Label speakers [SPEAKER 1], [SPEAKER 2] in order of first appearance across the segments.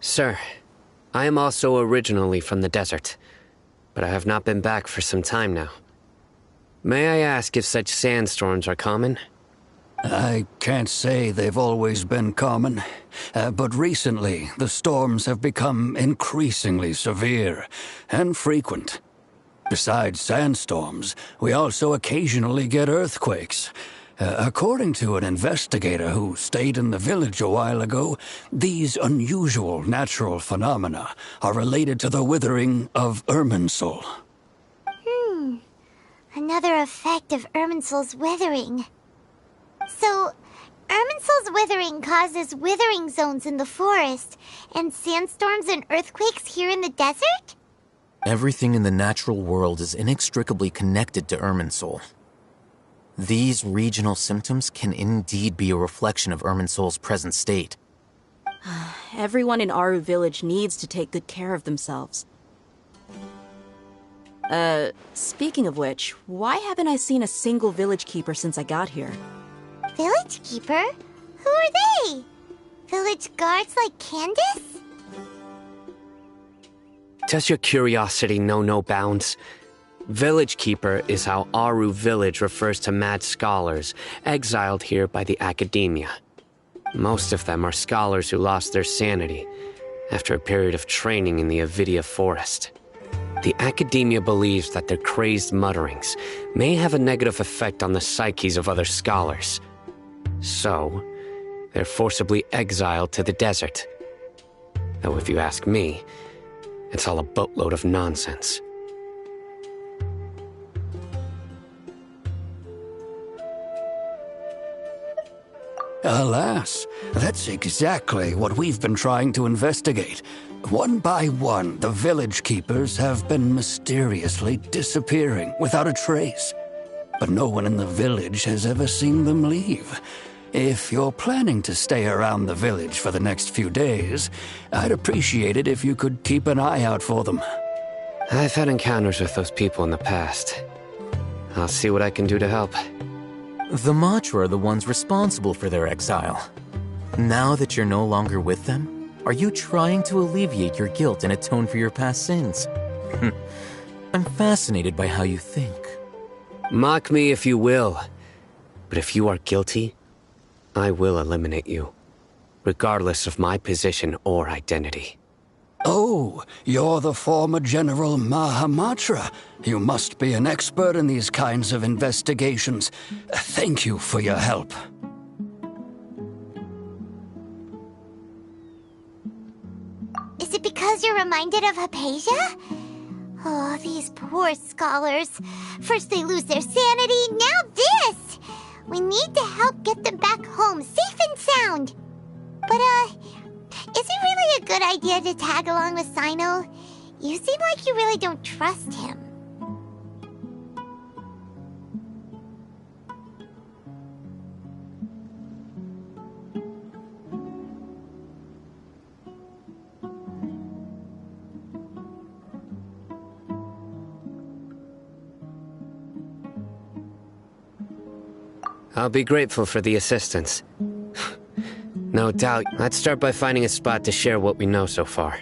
[SPEAKER 1] Sir, I am also originally from the desert, but I have not been back for some time now. May I ask if such sandstorms are common?
[SPEAKER 2] I can't say they've always been common, but recently the storms have become increasingly severe and frequent. Besides sandstorms, we also occasionally get earthquakes. According to an investigator who stayed in the village a while ago, these unusual natural phenomena are related to the withering of Irminsul.
[SPEAKER 3] Another effect of Irminsul's withering. So, Irminsul's withering causes withering zones in the forest, and sandstorms and earthquakes here in the desert?
[SPEAKER 4] Everything in the natural world is inextricably connected to Irminsul. These regional symptoms can indeed be a reflection of Irminsul's present state.
[SPEAKER 5] Everyone in Aru village needs to take good care of themselves. Speaking of which, why haven't I seen a single village keeper since I got here?
[SPEAKER 3] Village keeper? Who are they? Village guards like Candace?
[SPEAKER 1] Does your curiosity know no bounds? Village Keeper is how Aru Village refers to mad scholars exiled here by the academia. Most of them are scholars who lost their sanity after a period of training in the Avidia forest. The academia believes that their crazed mutterings may have a negative effect on the psyches of other scholars. So, they're forcibly exiled to the desert. Though if you ask me, it's all a boatload of nonsense.
[SPEAKER 2] Alas, that's exactly what we've been trying to investigate. One by one, the village keepers have been mysteriously disappearing without a trace. But no one in the village has ever seen them leave. If you're planning to stay around the village for the next few days, I'd appreciate it if you could keep an eye out for them.
[SPEAKER 1] I've had encounters with those people in the past. I'll see what I can do to help.
[SPEAKER 4] The Matra are the ones responsible for their exile. Now that you're no longer with them, are you trying to alleviate your guilt and atone for your past sins? I'm fascinated by how you think.
[SPEAKER 1] Mock me if you will, but if you are guilty, I will eliminate you, regardless of my position or identity.
[SPEAKER 2] Oh, you're the former General Mahamatra. You must be an expert in these kinds of investigations. Thank you for your help.
[SPEAKER 3] Is it because you're reminded of Hypatia? Oh, these poor scholars. First they lose their sanity, now this! We need to help get them back home, safe and sound. But, is it really a good idea to tag along with Sino? You seem like you really don't trust him.
[SPEAKER 1] I'll be grateful for the assistance. No doubt. Let's start by finding a spot to share what we know so far.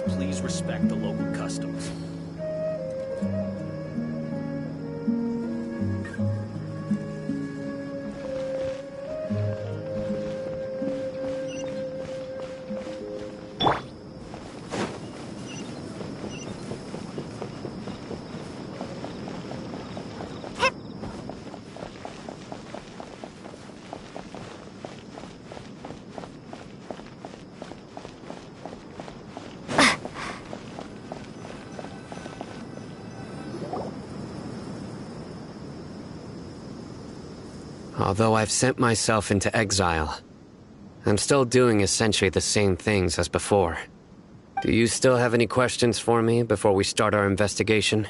[SPEAKER 6] Please respect the local customs.
[SPEAKER 1] Although I've sent myself into exile, I'm still doing essentially the same things as before. Do you still have any questions for me before we start our investigation?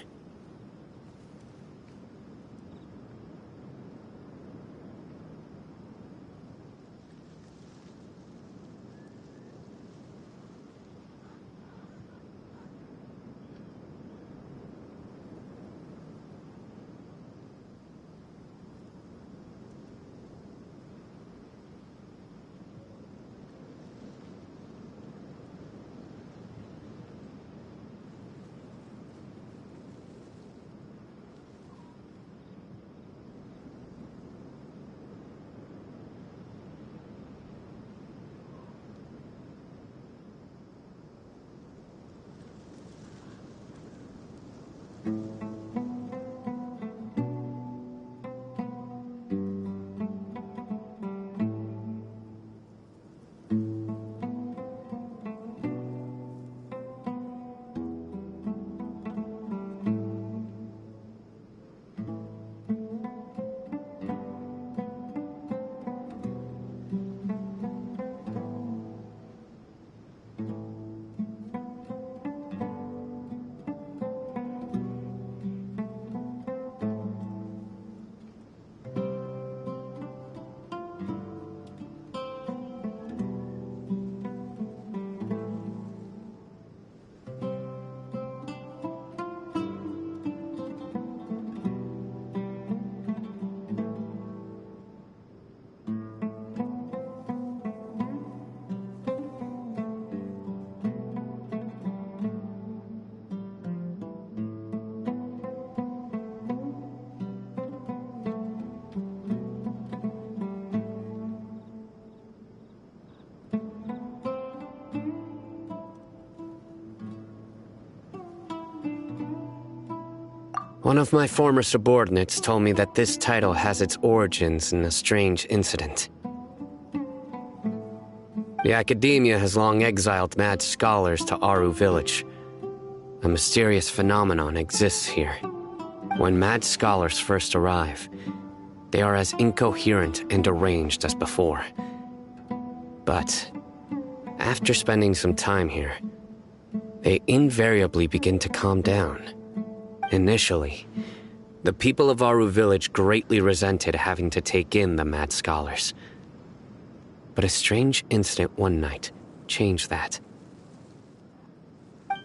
[SPEAKER 1] One of my former subordinates told me that this title has its origins in a strange incident. The Academia has long exiled mad scholars to Aru Village. A mysterious phenomenon exists here. When mad scholars first arrive, they are as incoherent and deranged as before. But after spending some time here, they invariably begin to calm down. Initially, the people of Aru Village greatly resented having to take in the mad scholars. But a strange incident one night changed that.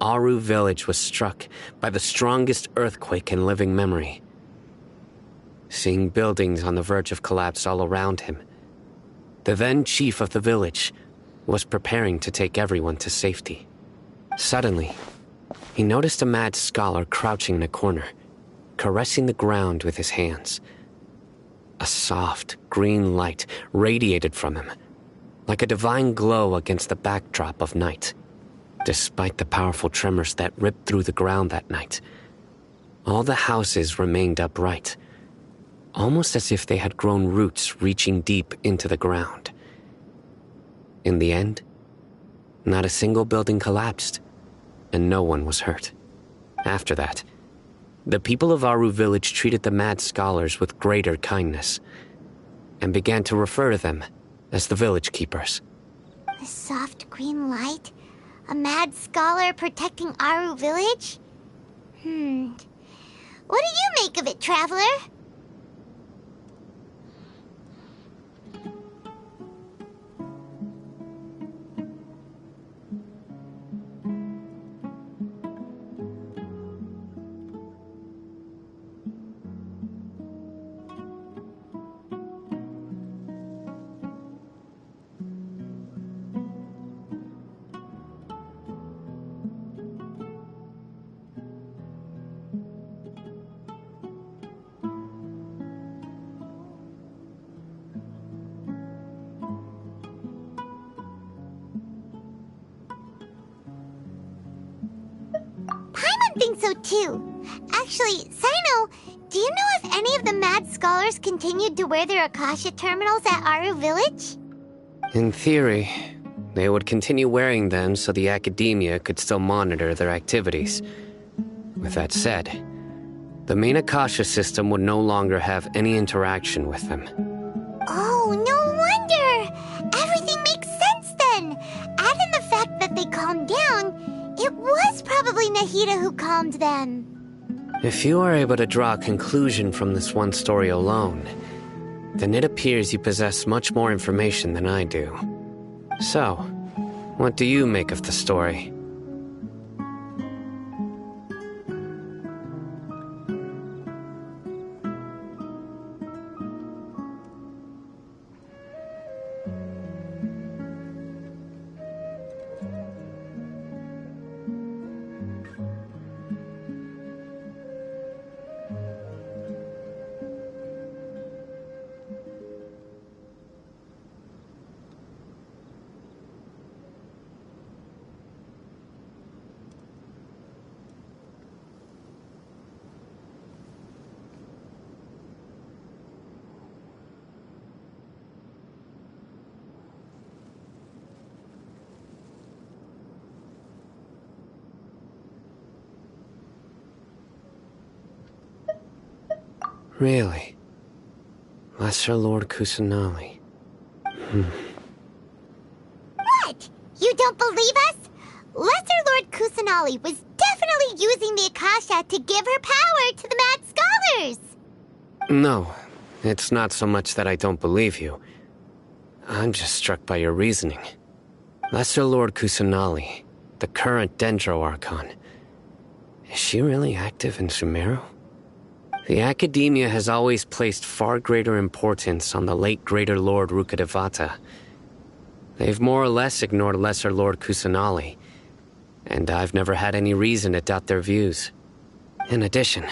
[SPEAKER 1] Aru Village was struck by the strongest earthquake in living memory. Seeing buildings on the verge of collapse all around him, the then chief of the village was preparing to take everyone to safety. Suddenly, he noticed a mad scholar crouching in a corner, caressing the ground with his hands. A soft, green light radiated from him, like a divine glow against the backdrop of night. Despite the powerful tremors that ripped through the ground that night, all the houses remained upright, almost as if they had grown roots reaching deep into the ground. In the end, not a single building collapsed, and no one was hurt. After that, the people of Aru Village treated the mad scholars with greater kindness, and began to refer to them as the village keepers.
[SPEAKER 3] The soft green light? A mad scholar protecting Aru Village? What do you make of it, traveler? Think so too. Actually, Sino, do you know if any of the mad scholars continued to wear their Akasha terminals at Aru Village?
[SPEAKER 1] In theory, they would continue wearing them so the Academia could still monitor their activities. With that said, the main Akasha system would no longer have any interaction with them.
[SPEAKER 3] Oh, no wonder! Everything makes It's probably Nahida who calmed them.
[SPEAKER 1] If you are able to draw a conclusion from this one story alone, then it appears you possess much more information than I do. So, what do you make of the story? Really? Lesser Lord Kusanali.
[SPEAKER 3] What? You don't believe us? Lesser Lord Kusanali was definitely using the Akasha to give her power to the Mad Scholars!
[SPEAKER 1] No, it's not so much that I don't believe you. I'm just struck by your reasoning. Lesser Lord Kusanali, the current Dendro Archon. Is she really active in Sumeru? The Academia has always placed far greater importance on the late Greater Lord Rukkhadevata. They've more or less ignored Lesser Lord Kusanali, and I've never had any reason to doubt their views. In addition,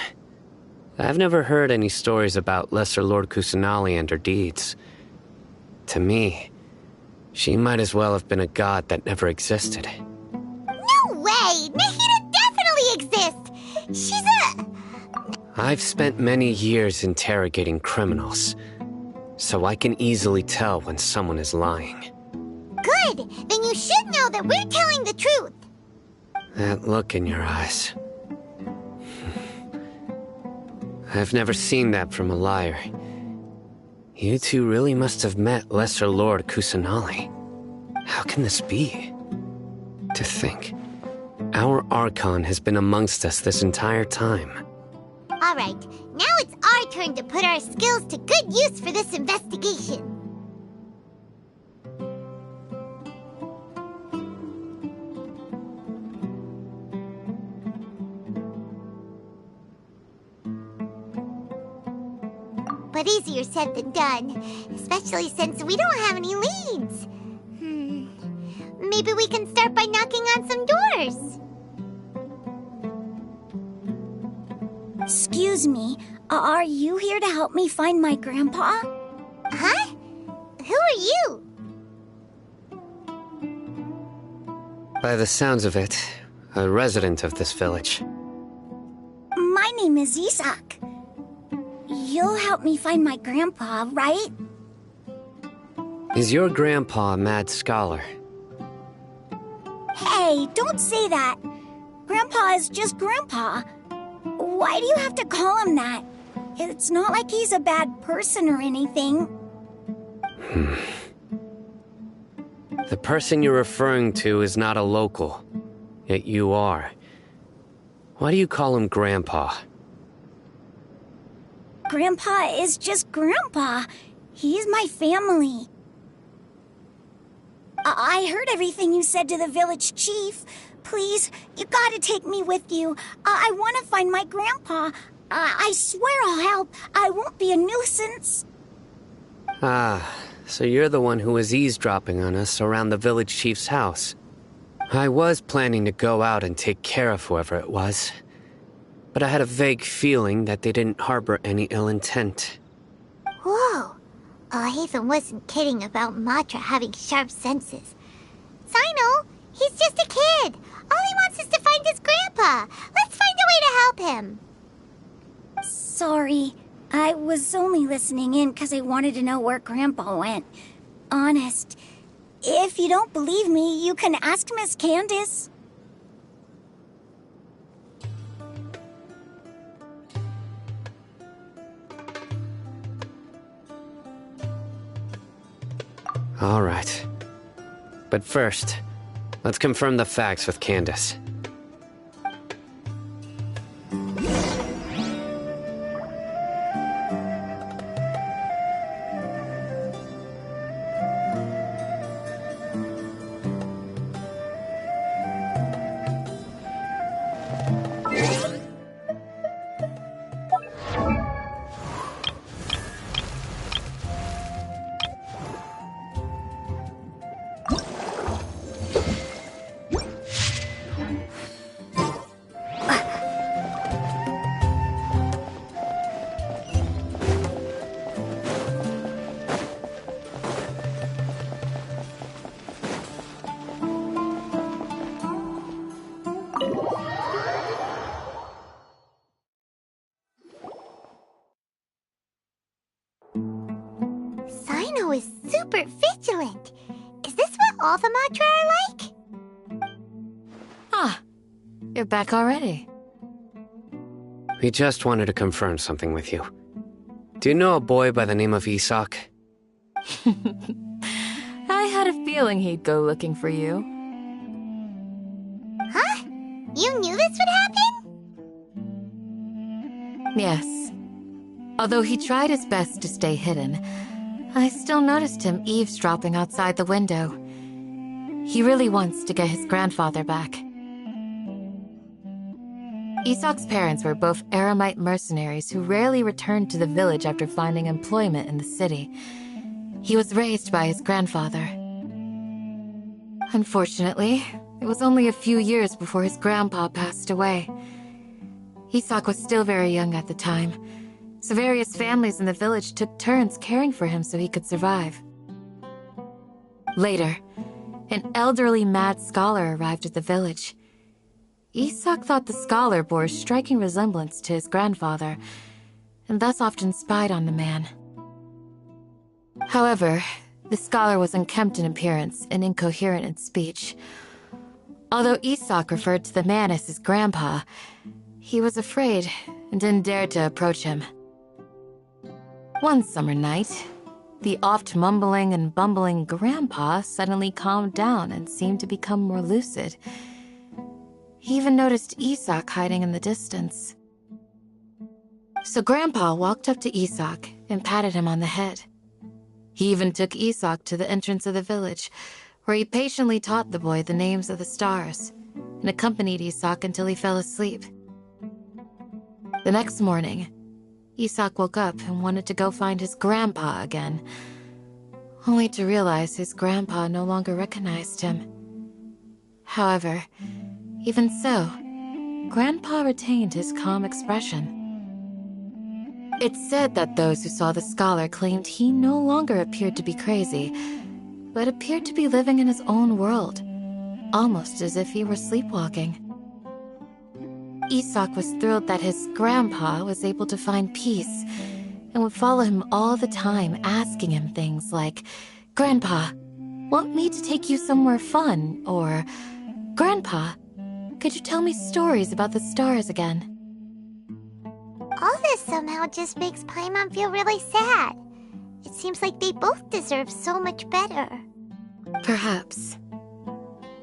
[SPEAKER 1] I've never heard any stories about Lesser Lord Kusanali and her deeds. To me, she might as well have been a god that never existed.
[SPEAKER 3] No way! Nahida definitely exists! She's a...
[SPEAKER 1] I've spent many years interrogating criminals, so I can easily tell when someone is lying.
[SPEAKER 3] Good! Then you should know that we're telling the truth!
[SPEAKER 1] That look in your eyes. I've never seen that from a liar. You two really must have met Lesser Lord Kusanali. How can this be? To think, our Archon has been amongst us this entire time.
[SPEAKER 3] Alright, now it's our turn to put our skills to good use for this investigation. But easier said than done, especially since we don't have any leads. Maybe we can start by knocking on some doors.
[SPEAKER 7] Excuse me, are you here to help me find my grandpa?
[SPEAKER 3] Huh? Who are you?
[SPEAKER 1] By the sounds of it, a resident of this village.
[SPEAKER 7] My name is Isak. You'll help me find my grandpa, right?
[SPEAKER 1] Is your grandpa a mad scholar?
[SPEAKER 7] Hey, don't say that. Grandpa is just Grandpa. Why do you have to call him that? It's not like he's a bad person or anything.
[SPEAKER 1] The person you're referring to is not a local, yet you are. Why do you call him Grandpa?
[SPEAKER 7] Grandpa is just Grandpa. He's my family. I heard everything you said to the village chief. Please, you gotta take me with you. I want to find my grandpa. I swear I'll help. I won't be a nuisance.
[SPEAKER 1] Ah, so you're the one who was eavesdropping on us around the village chief's house. I was planning to go out and take care of whoever it was, but I had a vague feeling that they didn't harbor any ill intent.
[SPEAKER 3] Whoa. Haven wasn't kidding about Matra having sharp senses. Sino, he's just a kid. All he wants is to find his grandpa. Let's find a way to help him.
[SPEAKER 7] Sorry. I was only listening in because I wanted to know where Grandpa went. Honest. If you don't believe me, you can ask Miss Candace.
[SPEAKER 1] All right. But first, let's confirm the facts with Candace.
[SPEAKER 3] Cyno is super vigilant. Is this what all the Matra are like?
[SPEAKER 8] Ah, you're back already.
[SPEAKER 1] We just wanted to confirm something with you. Do you know a boy by the name of Isak?
[SPEAKER 8] I had a feeling he'd go looking for you.
[SPEAKER 3] Huh? You knew this would happen?
[SPEAKER 8] Yes. Although he tried his best to stay hidden, I still noticed him eavesdropping outside the window. He really wants to get his grandfather back. Isak's parents were both Aramite mercenaries who rarely returned to the village after finding employment in the city. He was raised by his grandfather. Unfortunately, it was only a few years before his grandpa passed away. Isak was still very young at the time, so various families in the village took turns caring for him so he could survive. Later, an elderly mad scholar arrived at the village. Isak thought the scholar bore a striking resemblance to his grandfather, and thus often spied on the man. However, the scholar was unkempt in appearance and incoherent in speech. Although Isak referred to the man as his grandpa, he was afraid and didn't dare to approach him. One summer night, the oft mumbling and bumbling grandpa suddenly calmed down and seemed to become more lucid. He even noticed Isak hiding in the distance. So Grandpa walked up to Isak and patted him on the head. He even took Isak to the entrance of the village, where he patiently taught the boy the names of the stars and accompanied Isak until he fell asleep. The next morning, Isak woke up and wanted to go find his grandpa again, only to realize his grandpa no longer recognized him. However, even so, Grandpa retained his calm expression. It's said that those who saw the scholar claimed he no longer appeared to be crazy, but appeared to be living in his own world, almost as if he were sleepwalking. Isak was thrilled that his grandpa was able to find peace and would follow him all the time, asking him things like, "Grandpa, want me to take you somewhere fun?" Or, "Grandpa, could you tell me stories about the stars again?"
[SPEAKER 3] All this somehow just makes Paimon feel really sad. It seems like they both deserve so much better.
[SPEAKER 8] Perhaps.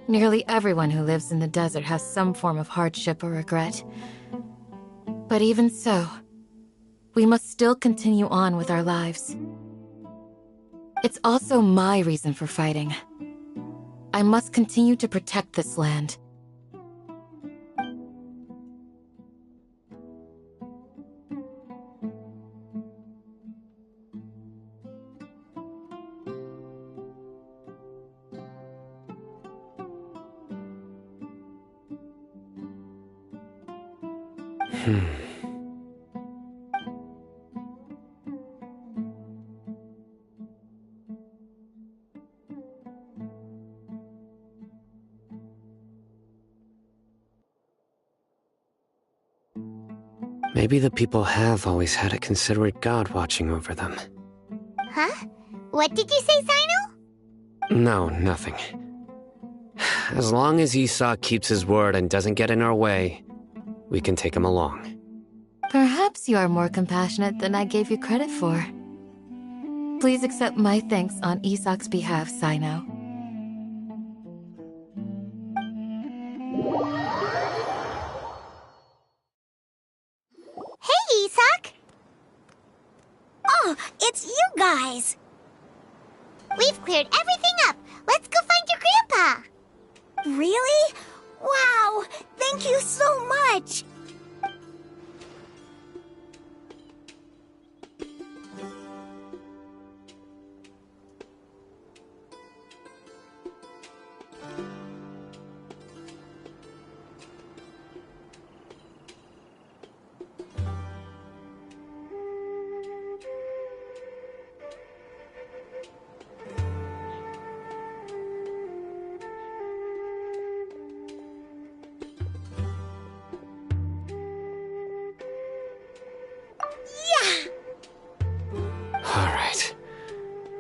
[SPEAKER 8] Nearly everyone who lives in the desert has some form of hardship or regret. But even so, we must still continue on with our lives. It's also my reason for fighting. I must continue to protect this land.
[SPEAKER 1] Maybe the people have always had a considerate god watching over them.
[SPEAKER 3] Huh? What did you say, Cyno?
[SPEAKER 1] No, nothing. As long as Isak keeps his word and doesn't get in our way, we can take him along.
[SPEAKER 8] Perhaps you are more compassionate than I gave you credit for. Please accept my thanks on Isak's behalf, Cyno.
[SPEAKER 3] Hey, Isak!
[SPEAKER 7] Oh, it's you guys!
[SPEAKER 3] We've cleared everything up. Let's go find your grandpa.
[SPEAKER 7] Really? Wow! Thank you so much!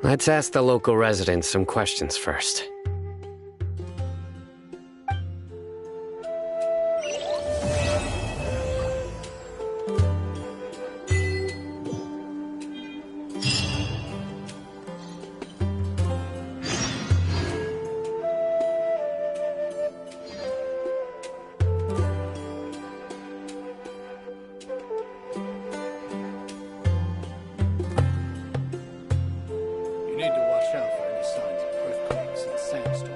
[SPEAKER 1] Let's ask the local residents some questions first.
[SPEAKER 6] You need to watch out for any signs of earthquakes and sandstorms.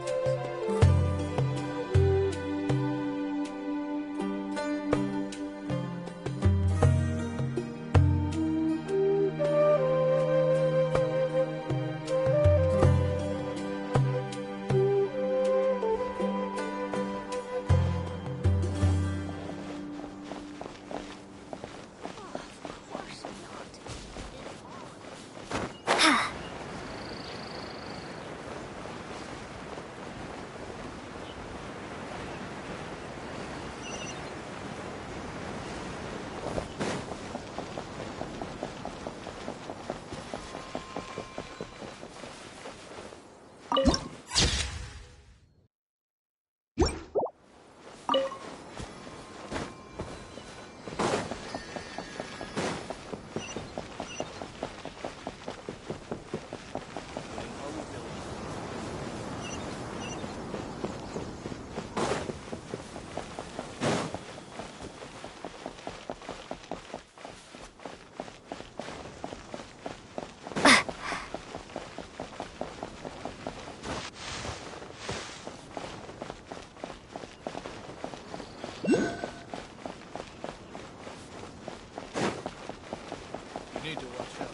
[SPEAKER 6] You need to watch out.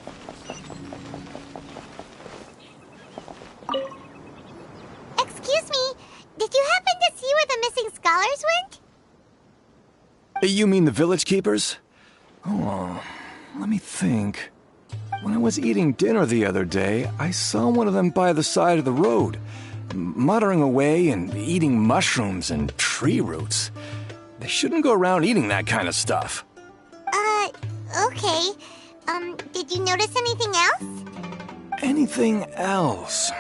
[SPEAKER 3] Excuse me, did you happen to see where the missing scholars went?
[SPEAKER 9] You mean the village keepers? Oh, let me think. When I was eating dinner the other day, I saw one of them by the side of the road, muttering away and eating mushrooms and tree roots. They shouldn't go around eating that kind of stuff.
[SPEAKER 3] Okay. Did you notice anything else?
[SPEAKER 9] Anything else?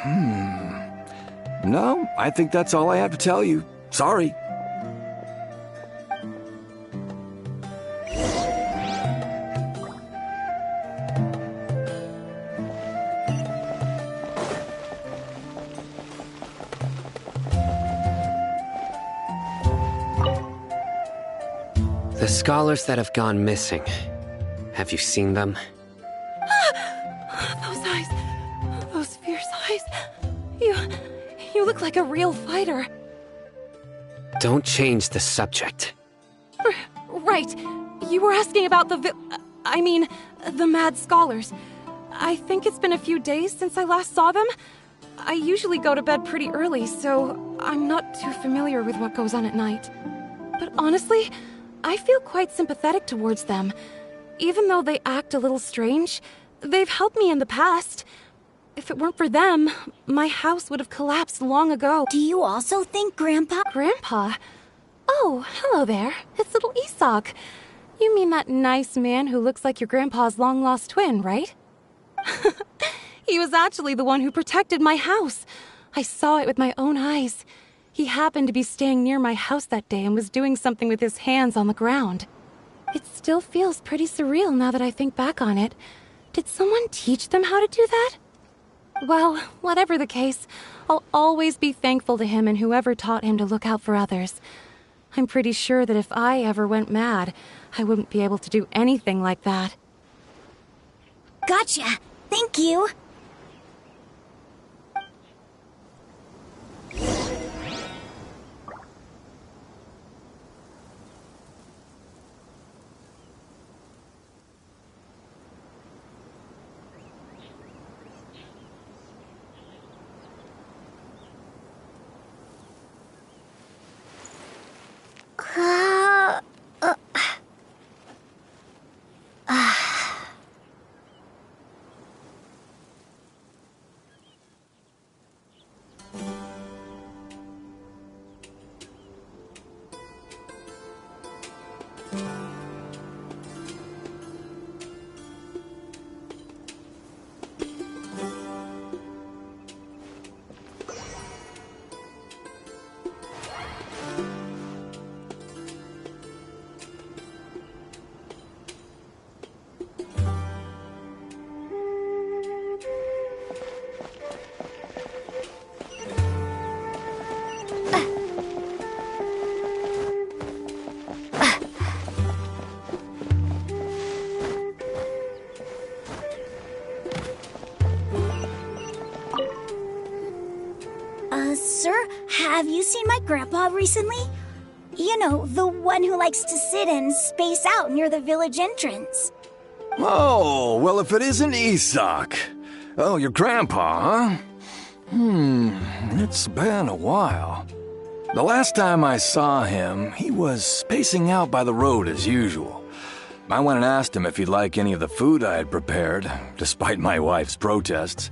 [SPEAKER 9] No, I think that's all I have to tell you. Sorry.
[SPEAKER 1] The scholars that have gone missing. Have you seen them?
[SPEAKER 5] Those eyes. Those fierce eyes. You look like a real fighter.
[SPEAKER 1] Don't change the subject.
[SPEAKER 5] Right. You were asking about the the mad scholars. I think it's been a few days since I last saw them. I usually go to bed pretty early, so I'm not too familiar with what goes on at night. But honestly, I feel quite sympathetic towards them. Even though they act a little strange, they've helped me in the past. If it weren't for them, my house would have collapsed long ago.
[SPEAKER 7] Do you also think Grandpa...
[SPEAKER 5] Grandpa? Oh, hello there. It's little Isak. You mean that nice man who looks like your grandpa's long-lost twin, right? He was actually the one who protected my house. I saw it with my own eyes. He happened to be staying near my house that day and was doing something with his hands on the ground. It still feels pretty surreal now that I think back on it. Did someone teach them how to do that? Well, whatever the case, I'll always be thankful to him and whoever taught him to look out for others. I'm pretty sure that if I ever went mad, I wouldn't be able to do anything like that.
[SPEAKER 7] Gotcha. Thank you. Have you seen my grandpa recently? You know, the one who likes to sit and space out near the village entrance.
[SPEAKER 9] Oh, well, if it isn't Isak. Oh, your grandpa, huh? It's been a while. The last time I saw him, he was spacing out by the road as usual. I went and asked him if he'd like any of the food I had prepared, despite my wife's protests.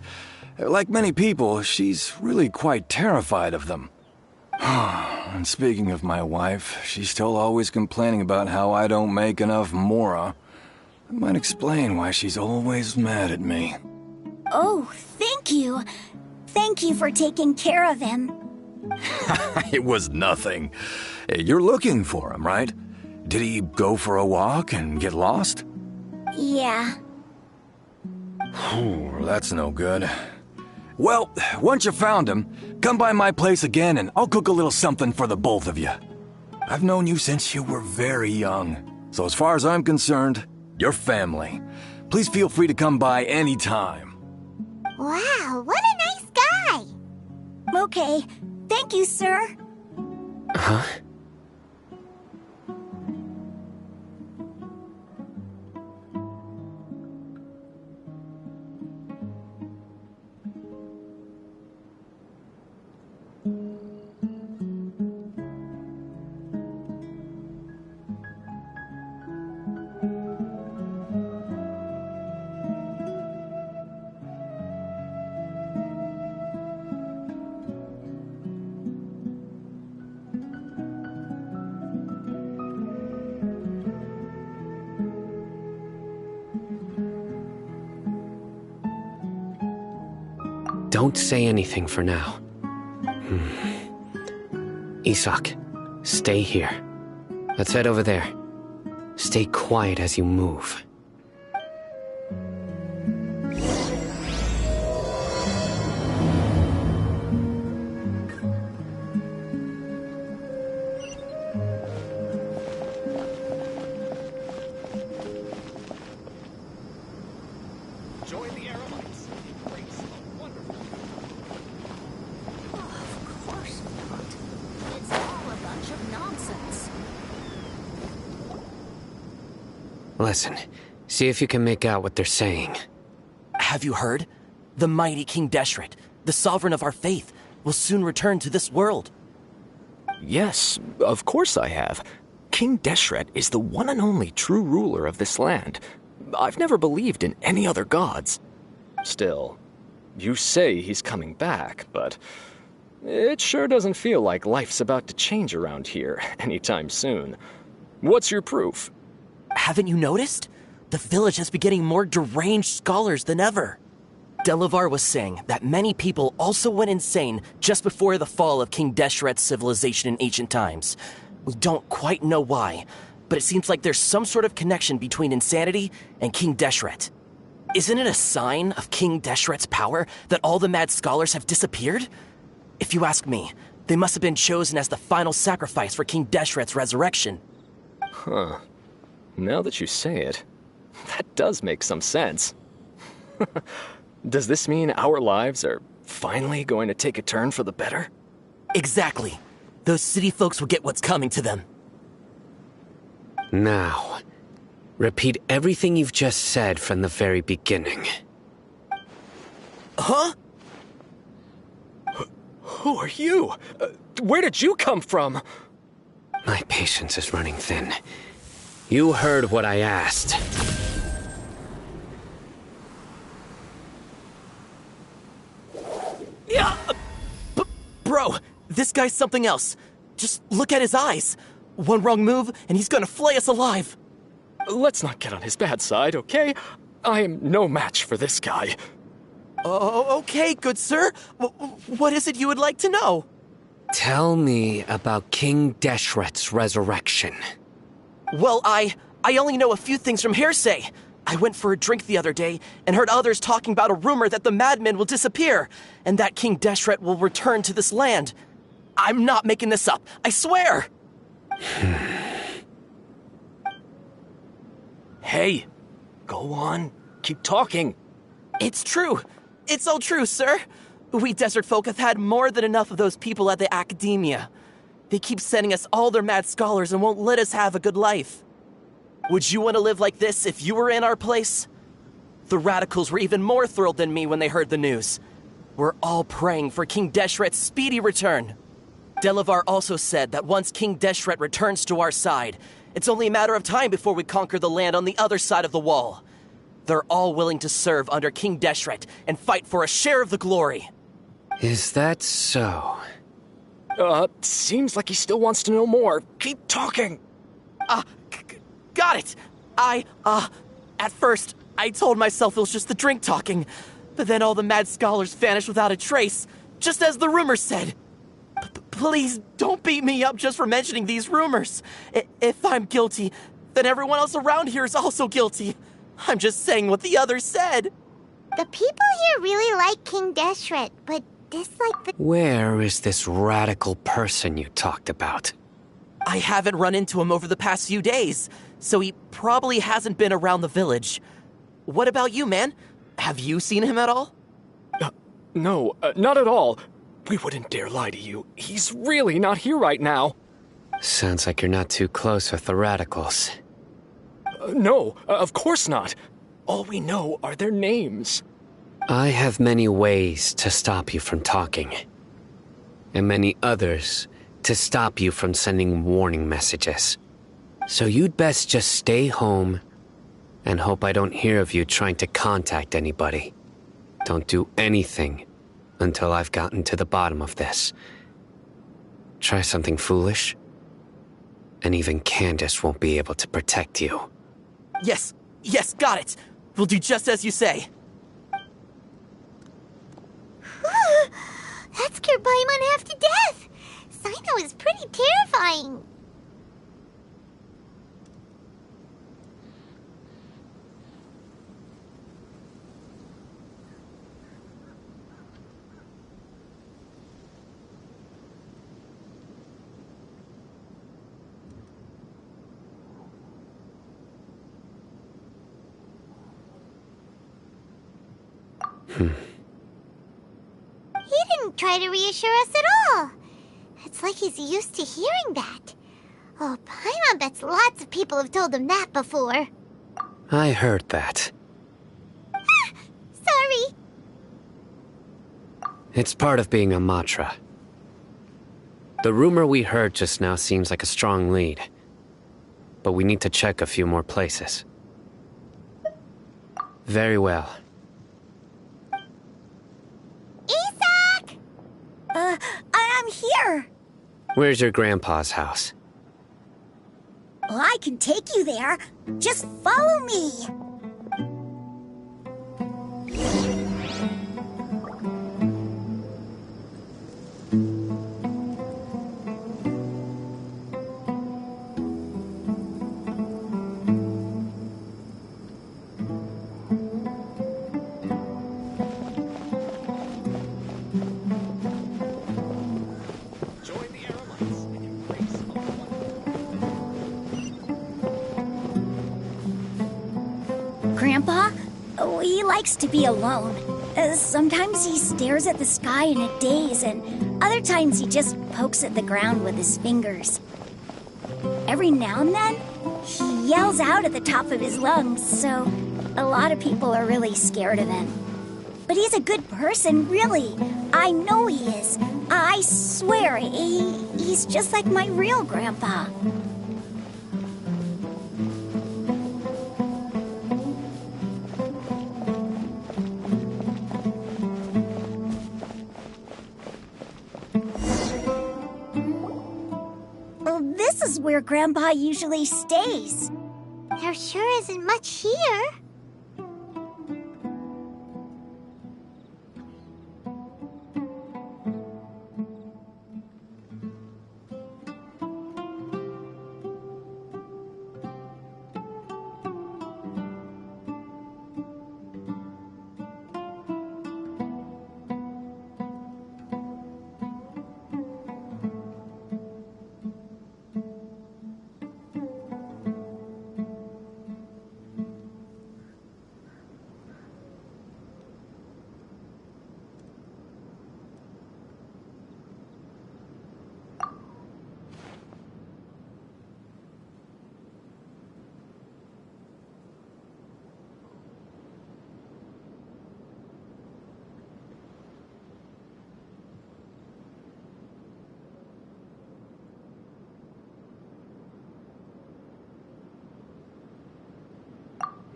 [SPEAKER 9] Like many people, she's really quite terrified of them. And speaking of my wife, she's still always complaining about how I don't make enough mora. That might explain why she's always mad at me.
[SPEAKER 7] Oh, thank you. Thank you for taking care of him.
[SPEAKER 9] It was nothing. You're looking for him, right? Did he go for a walk and get lost?
[SPEAKER 7] Yeah.
[SPEAKER 9] That's no good. Well, once you found him, come by my place again and I'll cook a little something for the both of you. I've known you since you were very young, so as far as I'm concerned, you're family. Please feel free to come by anytime.
[SPEAKER 3] Wow, what a nice guy!
[SPEAKER 7] Okay. Thank you, sir.
[SPEAKER 1] Huh? Don't say anything for now. Isak, stay here. Let's head over there. Stay quiet as you move. Listen, see if you can make out what they're saying.
[SPEAKER 10] Have you heard? The mighty King Deshret, the sovereign of our faith, will soon return to this world.
[SPEAKER 11] Yes, of course I have. King Deshret is the one and only true ruler of this land. I've never believed in any other gods. Still, you say he's coming back, but it sure doesn't feel like life's about to change around here anytime soon. What's your proof?
[SPEAKER 10] Haven't you noticed? The village has been getting more deranged scholars than ever. Delavar was saying that many people also went insane just before the fall of King Deshret's civilization in ancient times. We don't quite know why, but it seems like there's some sort of connection between insanity and King Deshret. Isn't it a sign of King Deshret's power that all the mad scholars have disappeared? If you ask me, they must have been chosen as the final sacrifice for King Deshret's resurrection.
[SPEAKER 11] Huh. Now that you say it, that does make some sense. Does this mean our lives are finally going to take a turn for the better?
[SPEAKER 10] Exactly. Those city folks will get what's coming to them.
[SPEAKER 1] Now, repeat everything you've just said from the very beginning.
[SPEAKER 10] Huh?
[SPEAKER 11] Who are you? Where did you come from?
[SPEAKER 1] My patience is running thin. You heard what I asked.
[SPEAKER 10] Yeah, bro, this guy's something else. Just look at his eyes. One wrong move, and he's gonna flay us alive.
[SPEAKER 11] Let's not get on his bad side, okay? I am no match for this guy.
[SPEAKER 10] Oh, okay, good sir. What is it you would like to know?
[SPEAKER 1] Tell me about King Deshret's resurrection.
[SPEAKER 10] Well, I only know a few things from hearsay. I went for a drink the other day and heard others talking about a rumor that the madmen will disappear and that King Deshret will return to this land. I'm not making this up, I swear!
[SPEAKER 11] Hey, go on. Keep talking.
[SPEAKER 10] It's true. It's all true, sir. We desert folk have had more than enough of those people at the Academia. They keep sending us all their mad scholars and won't let us have a good life. Would you want to live like this if you were in our place? The radicals were even more thrilled than me when they heard the news. We're all praying for King Deshret's speedy return. Delavar also said that once King Deshret returns to our side, it's only a matter of time before we conquer the land on the other side of the wall. They're all willing to serve under King Deshret and fight for a share of the glory.
[SPEAKER 1] Is that so?
[SPEAKER 11] Seems like he still wants to know more. Keep talking.
[SPEAKER 10] Got it. At first, I told myself it was just the drink talking, but then all the mad scholars vanished without a trace, just as the rumors said. Please don't beat me up just for mentioning these rumors. If I'm guilty, then everyone else around here is also guilty. I'm just saying what the others said.
[SPEAKER 3] The people here really like King Deshret, but dislike the...
[SPEAKER 1] Where is this radical person you talked about?
[SPEAKER 10] I haven't run into him over the past few days, so he probably hasn't been around the village. What about you, man? Have you seen him at all?
[SPEAKER 11] No, not at all. We wouldn't dare lie to you. He's really not here right now.
[SPEAKER 1] Sounds like you're not too close with the radicals.
[SPEAKER 11] No, of course not. All we know are their names.
[SPEAKER 1] I have many ways to stop you from talking. And many others to stop you from sending warning messages. So you'd best just stay home and hope I don't hear of you trying to contact anybody. Don't do anything until I've gotten to the bottom of this. Try something foolish, and even Candace won't be able to protect you.
[SPEAKER 10] Yes, got it. We'll do just as you say.
[SPEAKER 3] That scared Paimon half to death. Sino is pretty terrifying. He didn't try to reassure us at all. It's like he's used to hearing that. Oh, Paimon bets lots of people have told him that before.
[SPEAKER 1] I heard that.
[SPEAKER 3] Sorry.
[SPEAKER 1] It's part of being a Matra. The rumor we heard just now seems like a strong lead. But we need to check a few more places. Very well.
[SPEAKER 3] Isak!
[SPEAKER 7] I'm here.
[SPEAKER 1] Where's your grandpa's house?
[SPEAKER 7] Well, I can take you there. Just follow me. Grandpa? Oh, he likes to be alone. Sometimes he stares at the sky in a daze, and other times he just pokes at the ground with his fingers. Every now and then, he yells out at the top of his lungs, so a lot of people are really scared of him. But he's a good person, really. I know he is. I swear, he's just like my real grandpa. This is where Grandpa usually stays.
[SPEAKER 3] There sure isn't much here.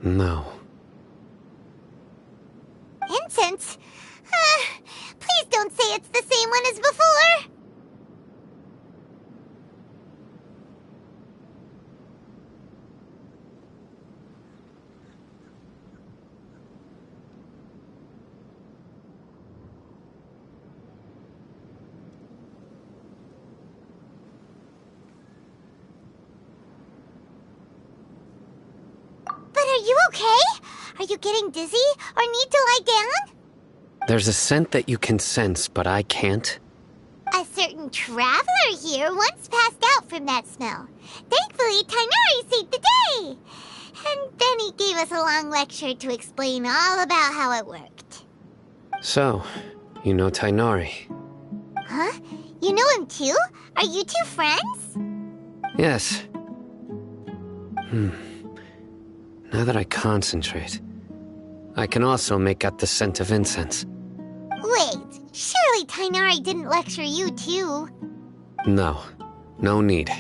[SPEAKER 1] No.
[SPEAKER 3] Incense? Please don't say it's the same one as before! But are you okay? Are you getting dizzy or need to lie down?
[SPEAKER 1] There's a scent that you can sense, but I can't.
[SPEAKER 3] A certain traveler here once passed out from that smell. Thankfully, Tainari saved the day. And then he gave us a long lecture to explain all about how it worked.
[SPEAKER 1] So, you know Tainari?
[SPEAKER 3] Huh? You know him too? Are you two friends?
[SPEAKER 1] Yes. Now that I concentrate, I can also make out the scent of incense.
[SPEAKER 3] Wait, surely Tainari didn't lecture you too?
[SPEAKER 1] No, no need.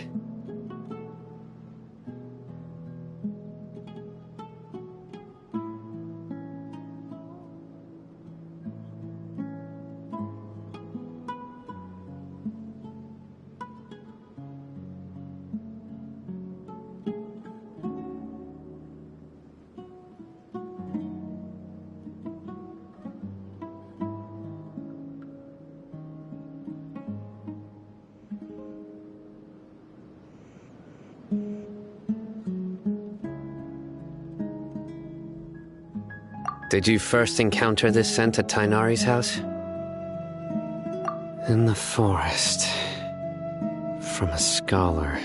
[SPEAKER 1] Did you first encounter this scent at Tainari's house? In the forest. From a scholar.